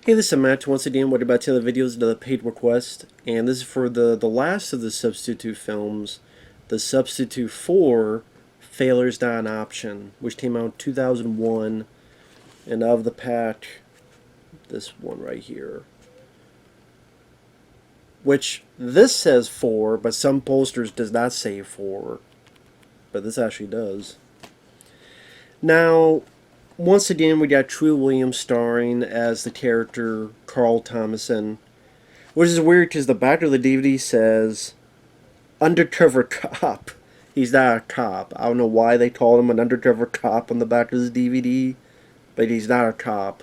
Hey, this is Matt. Once again, what about 10 other videos, another paid request, and this is for the last of the Substitute films, the Substitute 4, Failure's Not an Option, which came out in 2001, and of the pack, this one right here. Which, this says 4, but some posters does not say 4, but this actually does. Now, once again, we got True Williams starring as the character Karl Thomasson, which is weird because the back of the DVD says undercover cop. He's not a cop. I don't know why they called him an undercover cop on the back of his DVD, but he's not a cop.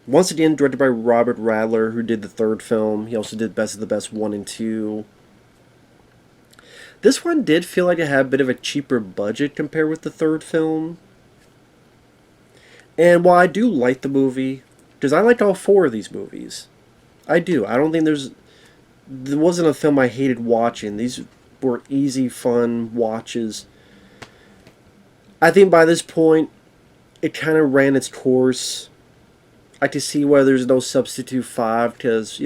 Once again, directed by Robert Radler, who did the third film. He also did Best of the Best 1 and 2. This one did feel like it had a bit of a cheaper budget compared with the third film. And while I do like the movie, because I liked all 4 of these movies, I do. I don't think there wasn't a film I hated watching. These were easy, fun watches. I think by this point, it kind of ran its course. I can see why there's no Substitute 5, because,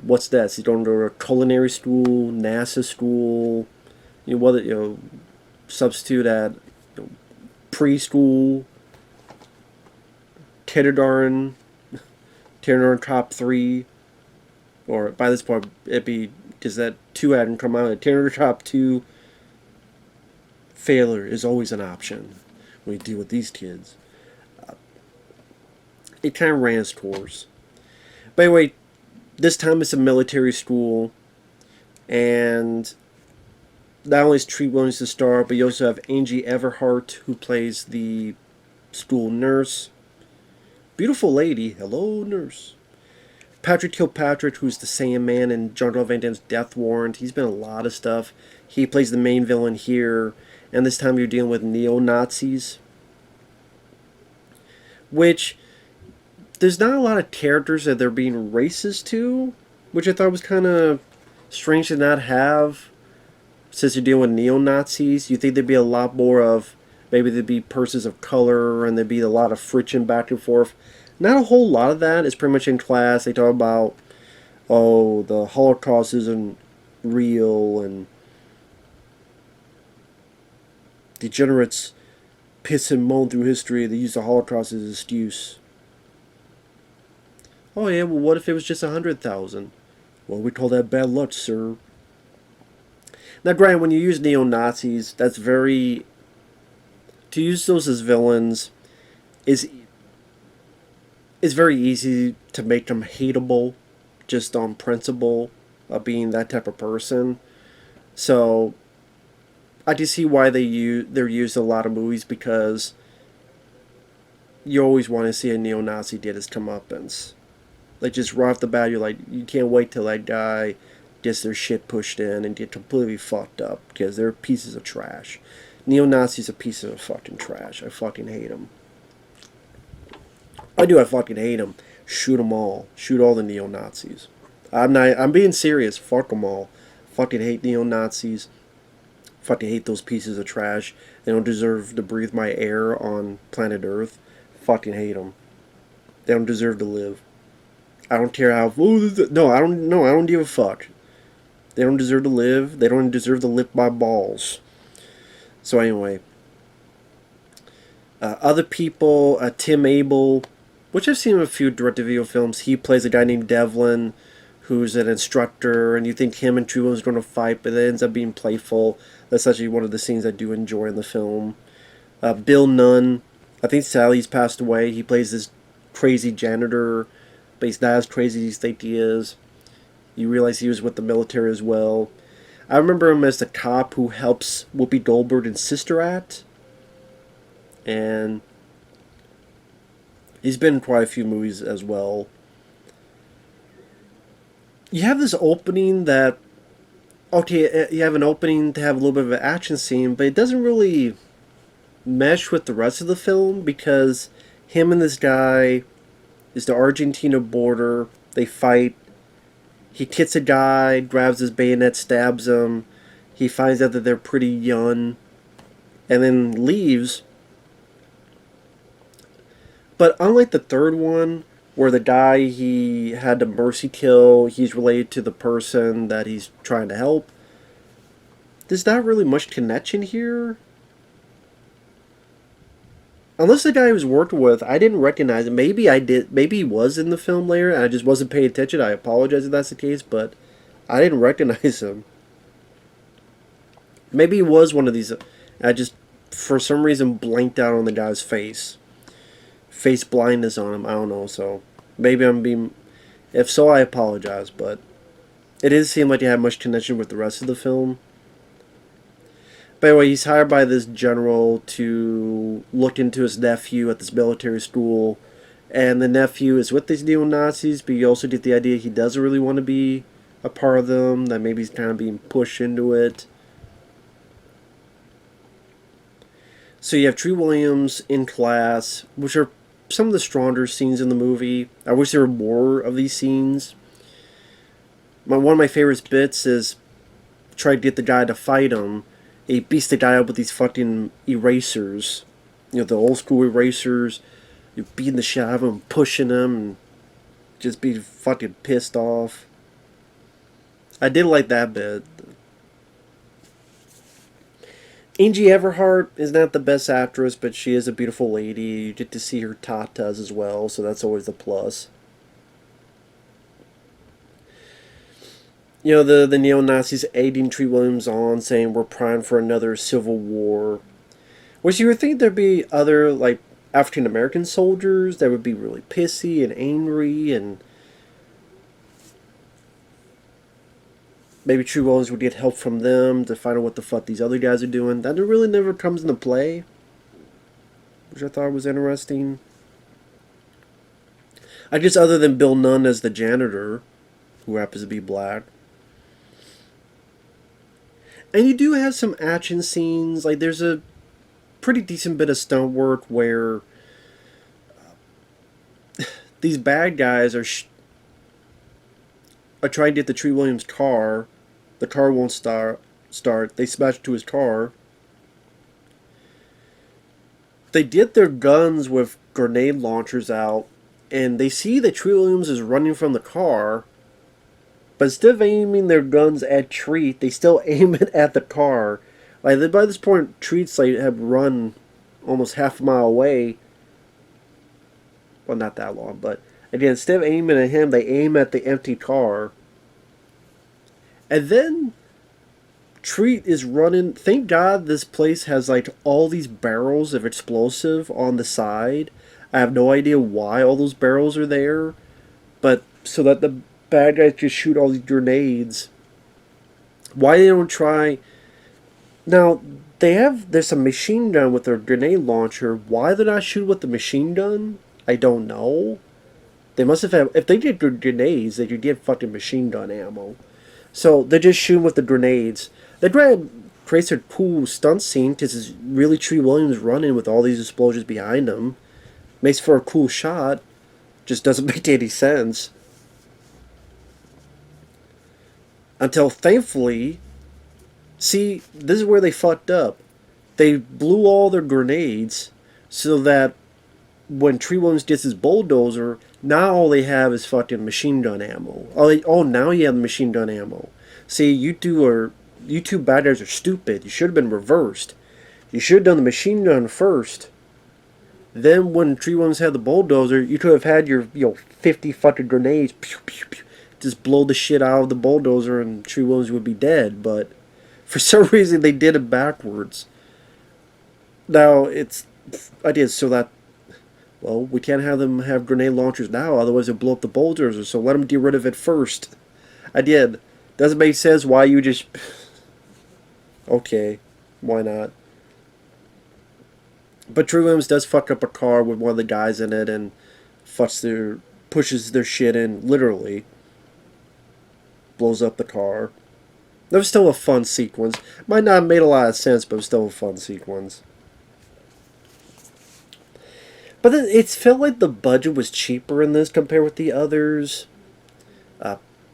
what's that? He's going to go to culinary school, NASA school, substitute at preschool, kindergarten top 3, or by this point it'd be, because that 2 hadn't come out, kindergarten top 2. Failure is always an option when you deal with these kids. It kind of ran its course. But anyway, this time it's a military school, and not only is Treat Williams the star, but you also have Angie Everhart, who plays the school nurse. Beautiful lady. Hello, nurse. Patrick Kilpatrick, who's the Sandman in Jean-Claude Van Damme's Death Warrant. He's been in a lot of stuff. He plays the main villain here. And this time you're dealing with neo-Nazis. Which, there's not a lot of characters that they're being racist to. Which I thought was kind of strange to not have. Since you're dealing with neo-Nazis. You'd think there'd be a lot more of, maybe there'd be persons of color, and there'd be a lot of friction back and forth. Not a whole lot of that. It's pretty much in class. They talk about, oh, the Holocaust isn't real, and degenerates piss and moan through history. They use the Holocaust as an excuse. Oh yeah, well what if it was just 100,000? Well, we call that bad luck, sir. Now granted, when you use neo-Nazis, that's very... To use those as villains is very easy to make them hateable, just on principle of being that type of person. So I can see why they're used in a lot of movies, because you always want to see a neo-Nazi get his comeuppance. Like, just right off the bat, you're like, you can't wait till that guy gets their shit pushed in and get completely fucked up, because they're pieces of trash. Neo-Nazis are pieces of fucking trash. I fucking hate them. I fucking hate them. Shoot them all. Shoot all the neo-Nazis. I'm being serious. Fuck them all. Fucking hate neo-Nazis. Fucking hate those pieces of trash. They don't deserve to breathe my air on planet Earth. Fucking hate them. They don't deserve to live. I don't care how... No, I don't give a fuck. They don't deserve to live. They don't deserve to lick my balls. So anyway, other people, Tim Abel, which I've seen in a few direct-to-video films. He plays a guy named Devlin, who's an instructor, and you think him and True Williams are going to fight, but it ends up being playful. That's actually one of the scenes I do enjoy in the film. Bill Nunn, I think Sally's passed away. He plays this crazy janitor, but he's not as crazy as you think he is. You realize he was with the military as well. I remember him as the cop who helps Whoopi Goldberg in Sister Act. And he's been in quite a few movies as well. You have this opening that... Okay, you have an opening to have a little bit of an action scene, but it doesn't really mesh with the rest of the film, because him and this guy is the Argentina border. They fight. He hits a guy, grabs his bayonet, stabs him. He finds out that they're pretty young, and then leaves. But unlike the third one, where the guy he had to mercy kill, he's related to the person that he's trying to help. There's not really much connection here. Unless the guy I was working with, I didn't recognize him. Maybe I did. Maybe he was in the film later, and I just wasn't paying attention. I apologize if that's the case, but I didn't recognize him. Maybe he was one of these. I just, for some reason, blanked out on the guy's face blindness on him. I don't know. So maybe I'm being. If so, I apologize. But it didn't seem like he had much connection with the rest of the film. But anyway, he's hired by this general to look into his nephew at this military school. And the nephew is with these neo-Nazis, but you also get the idea he doesn't really want to be a part of them, that maybe he's kind of being pushed into it. So you have Tree Williams in class, which are some of the stronger scenes in the movie. I wish there were more of these scenes. One of my favorite bits is try to get the guy to fight him. He beats the guy up with these fucking erasers. You know, the old school erasers. You're beating the shit out of him, pushing him, and just be fucking pissed off. I did like that bit. Angie Everhart is not the best actress, but she is a beautiful lady. You get to see her tatas as well, so that's always a plus. You know, the neo-Nazis egging Tree Williams on, saying we're primed for another civil war. Which you would think there'd be other, like, African-American soldiers that would be really pissy and angry, and maybe Tree Williams would get help from them to find out what the fuck these other guys are doing. That really never comes into play, which I thought was interesting. I guess other than Bill Nunn as the janitor, who happens to be black. And you do have some action scenes. Like, there's a pretty decent bit of stunt work where these bad guys are trying to get the Tree Williams car. The car won't start. They smash into his car. They get their guns with grenade launchers out, and they see that Tree Williams is running from the car. But instead of aiming their guns at Treat, they still aim it at the car. Like, by this point, Treat's like have run almost half a mile away. Well, not that long, but again, instead of aiming at him, they aim at the empty car. And then Treat is running. Thank God this place has like all these barrels of explosive on the side. I have no idea why all those barrels are there, but so that the bad guys just shoot all these grenades. Why they don't try? Now there's a machine gun with their grenade launcher. Why they're not shooting with the machine gun? I don't know. They must have had. If they did grenades, they could get fucking machine gun ammo. So they're just shooting with the grenades. They creates a cool stunt scene because it's really Tree Williams running with all these explosions behind him. Makes for a cool shot. Just doesn't make any sense. Until thankfully, see, this is where they fucked up. They blew all their grenades so that when Tree Williams gets his bulldozer, now all they have is fucking machine gun ammo. Now you have the machine gun ammo. See, you two bad guys are stupid. You should have been reversed. You should have done the machine gun first. Then when Tree Williams had the bulldozer, you could have had your 50 fucking grenades. Pew, pew, pew, just blow the shit out of the bulldozer and Tree Williams would be dead. But for some reason they did it backwards. Now I did so that, well, we can't have them have grenade launchers now, otherwise they'll blow up the bulldozer, so let them get rid of it first. I did. Doesn't make sense why you just... Okay, why not? But Tree Williams does fuck up a car with one of the guys in it and pushes their shit in, literally. Blows up the car. That was still a fun sequence. Might not have made a lot of sense, but it was still a fun sequence. But then it felt like the budget was cheaper in this compared with the others.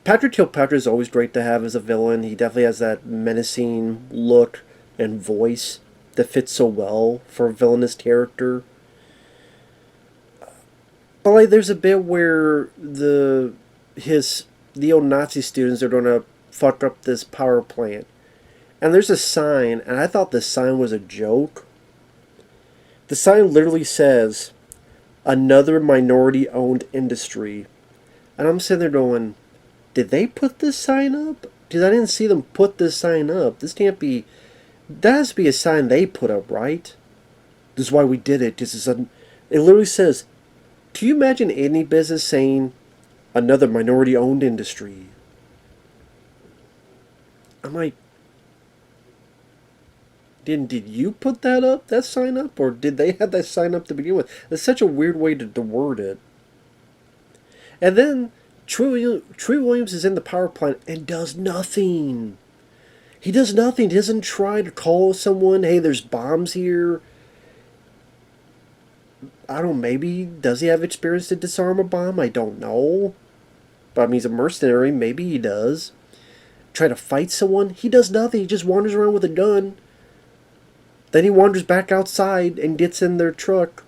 Patrick Kilpatrick is always great to have as a villain. He definitely has that menacing look and voice that fits so well for a villainous character. But like, there's a bit where his neo-Nazi students are gonna fuck up this power plant, and there's a sign, and I thought the sign was a joke. The sign literally says, "Another minority-owned industry," and I'm sitting there going, "Did they put this sign up? Because I didn't see them put this sign up. This can't be. That has to be a sign they put up, right? This is why we did it. This is a. It literally says, can you imagine any business saying, another minority-owned industry? I'm like, did you put that sign up? Or did they have that sign up to begin with? It's such a weird way to word it. And then Troy Williams is in the power plant and does nothing. He does nothing. He doesn't try to call someone, hey, there's bombs here. I don't know, maybe, does he have experience to disarm a bomb? I don't know. But I mean, he's a mercenary, maybe he does. Try to fight someone? He does nothing, he just wanders around with a gun. Then he wanders back outside and gets in their truck,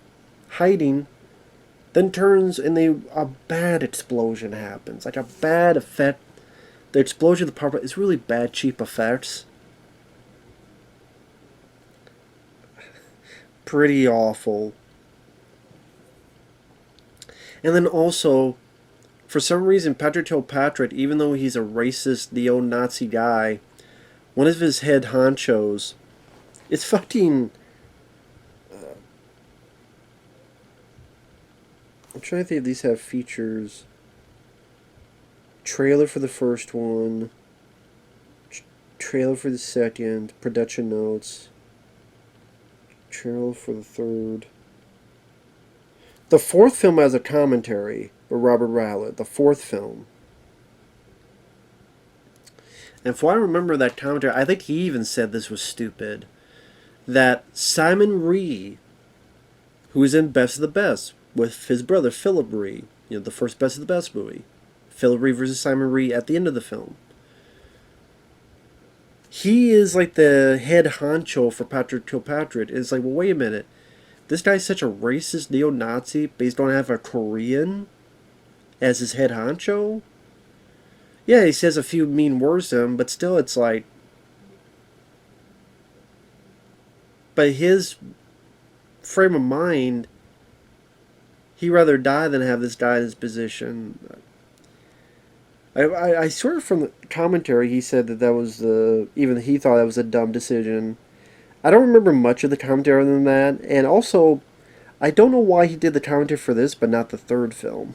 hiding. Then turns and a bad explosion happens. Like a bad effect. The explosion of the power plant is really bad, cheap effects. Pretty awful. And then also, for some reason, Patrick Kilpatrick, even though he's a racist, neo-Nazi guy, one of his head honchos is fucking... I'm trying to think if these have features. Trailer for the first one. Trailer for the second. Production notes. Trailer for the third. The fourth film has a commentary by Robert Radler. The fourth film. And if I remember that commentary, I think he even said this was stupid. That Simon Rhee, who is in Best of the Best, with his brother Philip Rhee, the first Best of the Best movie. Philip Rhee versus Simon Rhee at the end of the film. He is like the head honcho for Patrick Kilpatrick. It's like, well, wait a minute. This guy's such a racist neo-Nazi, but he's going to have a Korean as his head honcho? Yeah, he says a few mean words to him, but still it's like... But his frame of mind, he'd rather die than have this guy in his position. I swear from the commentary he said that was even he thought that was a dumb decision. I don't remember much of the commentary other than that, and also, I don't know why he did the commentary for this, but not the third film,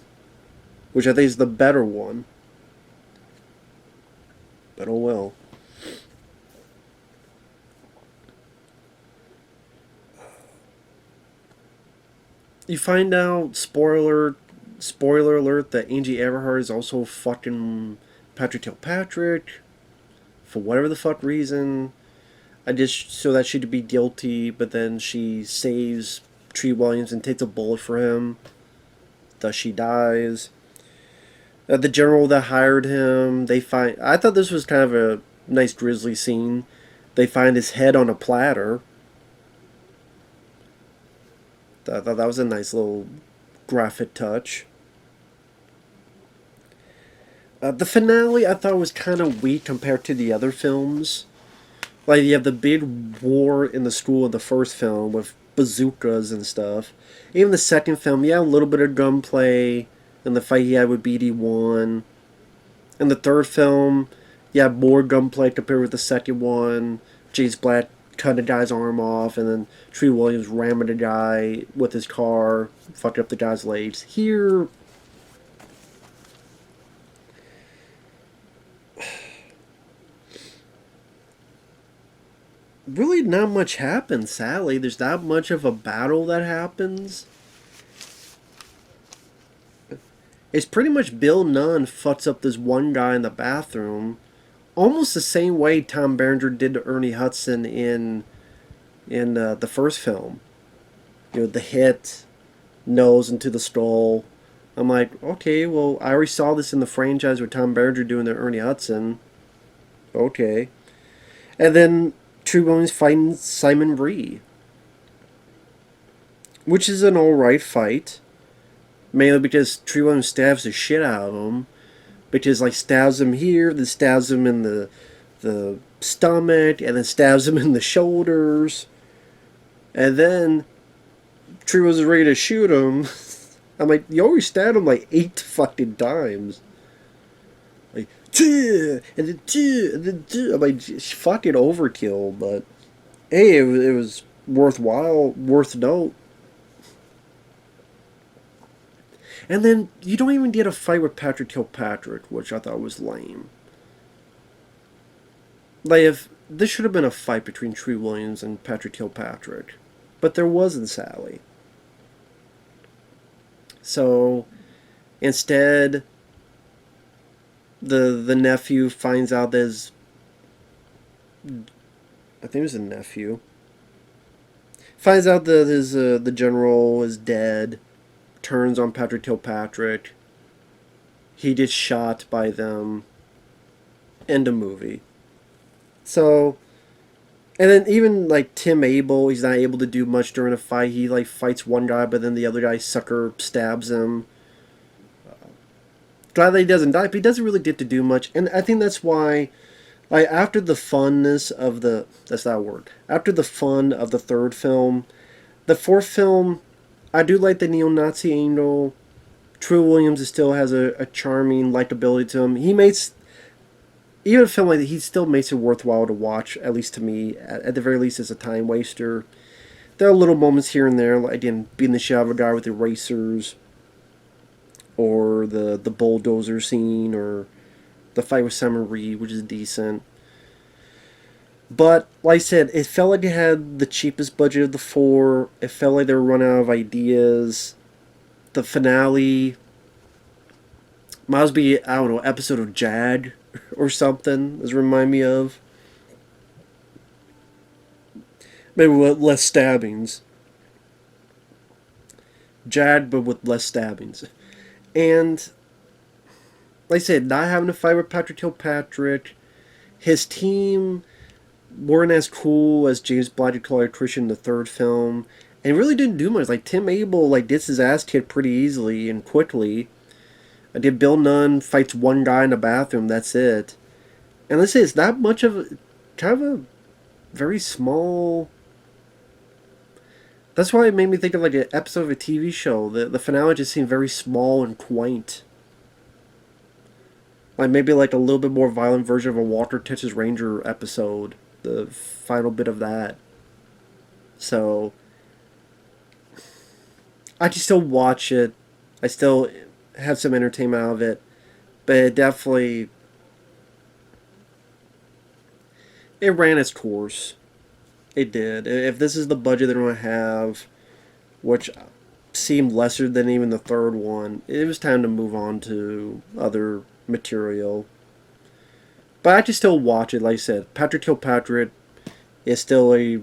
which I think is the better one. But oh well. You find out, spoiler alert, that Angie Everhart is also fucking Patrick Kilpatrick for whatever the fuck reason. I just so that she'd be guilty, but then she saves Tree Williams and takes a bullet for him. Thus she dies. The general that hired him, I thought this was kind of a nice grisly scene. They find his head on a platter. I thought that was a nice little graphic touch. The finale I thought was kind of weak compared to the other films. Like, you have the big war in the school in the first film with bazookas and stuff. Even the second film, a little bit of gunplay and the fight he had with BD-1. In the third film, more gunplay compared with the second one. James Black cut a guy's arm off, and then Tree Williams ramming a guy with his car, fucking up the guy's legs. Here... really not much happens, sadly. There's not much of a battle that happens. It's pretty much Bill Nunn fucks up this one guy in the bathroom, almost the same way Tom Berenger did to Ernie Hudson in the first film. The hit, nose into the skull. I'm like, okay, well, I already saw this in the franchise with Tom Berenger doing to Ernie Hudson. Okay. And then Tree Williams fighting Simon Rhee, which is an alright fight. Mainly because Tree Williams stabs the shit out of him. Because, like, stabs him here, then stabs him in the stomach, and then stabs him in the shoulders. And then Tree was ready to shoot him. I'm like, you already stabbed him like 8 fucking times. Like, and then, I'm like, fucking overkill, but hey, it was worthwhile, worth note. And then you don't even get a fight with Patrick Kilpatrick, which I thought was lame. Like, if this should have been a fight between Tree Williams and Patrick Kilpatrick, but there wasn't, Sally. So instead, the nephew finds out there's, I think it was a nephew, finds out that his the general is dead, turns on Patrick Kilpatrick. He gets shot by them. End of movie. So, and then even like Tim Abel, he's not able to do much during a fight. He like fights one guy, but then the other guy sucker stabs him. Glad that he doesn't die, but he doesn't really get to do much. And I think that's why, like, after the funness of the, that's not a word, after the fun of the third film, the fourth film, I do like the neo-Nazi angle. True Williams still has a charming likability to him. He makes, even a film like that, he still makes it worthwhile to watch, at least to me. At the very least, as a time waster. There are little moments here and there, like, again, beating the shit out of a guy with erasers, or the bulldozer scene, or the fight with Summer Reed, which is decent. But, like I said, it felt like it had the cheapest budget of the four. It felt like they were running out of ideas. The finale might be, I don't know, episode of Jag or something, does it remind me of. Maybe with less stabbings. Jag, but with less stabbings. And, like I said, not having to fight with Patrick Kilpatrick. His team weren't as cool as James Bligh called Christian in the third film. And really didn't do much. Like, Tim Abel, like, gets his ass kicked pretty easily and quickly. I did Bill Nunn fights one guy in the bathroom, that's it. And let's say it's not much of a, kind of a very small. That's why it made me think of like an episode of a TV show. The finale just seemed very small and quaint. Like maybe like a little bit more violent version of a Walker Texas Ranger episode. The final bit of that. So I can still watch it. I still have some entertainment out of it. But it definitely, it ran its course. It did. If this is the budget they're going to have, which seemed lesser than even the third one, it was time to move on to other material. But I can still watch it, like I said. Patrick Kilpatrick is still a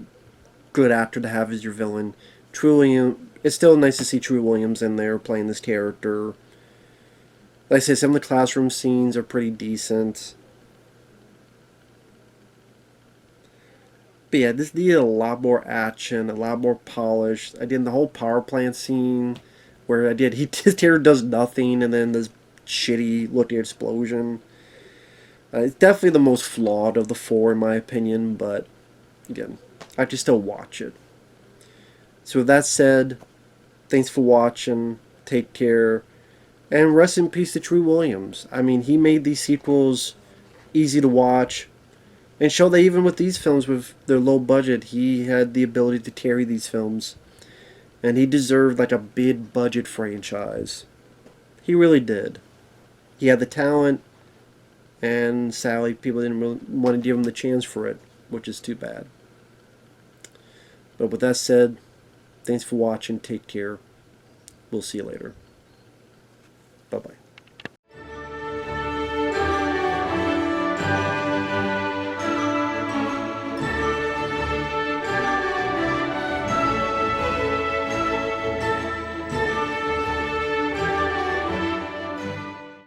good actor to have as your villain. Truly, it's still nice to see True Williams in there playing this character. Like I said, some of the classroom scenes are pretty decent. But yeah, this needed a lot more action, a lot more polish. I did the whole power plant scene where his character does nothing and then this shitty looking explosion. It's definitely the most flawed of the four in my opinion, but again, I can still watch it. So with that said, thanks for watching, take care, and rest in peace to True Williams. I mean, he made these sequels easy to watch, and show that even with these films, with their low budget, he had the ability to carry these films. And he deserved like a big budget franchise. He really did. He had the talent, and sadly, people didn't really want to give him the chance for it, which is too bad. But with that said, thanks for watching, take care. We'll see you later.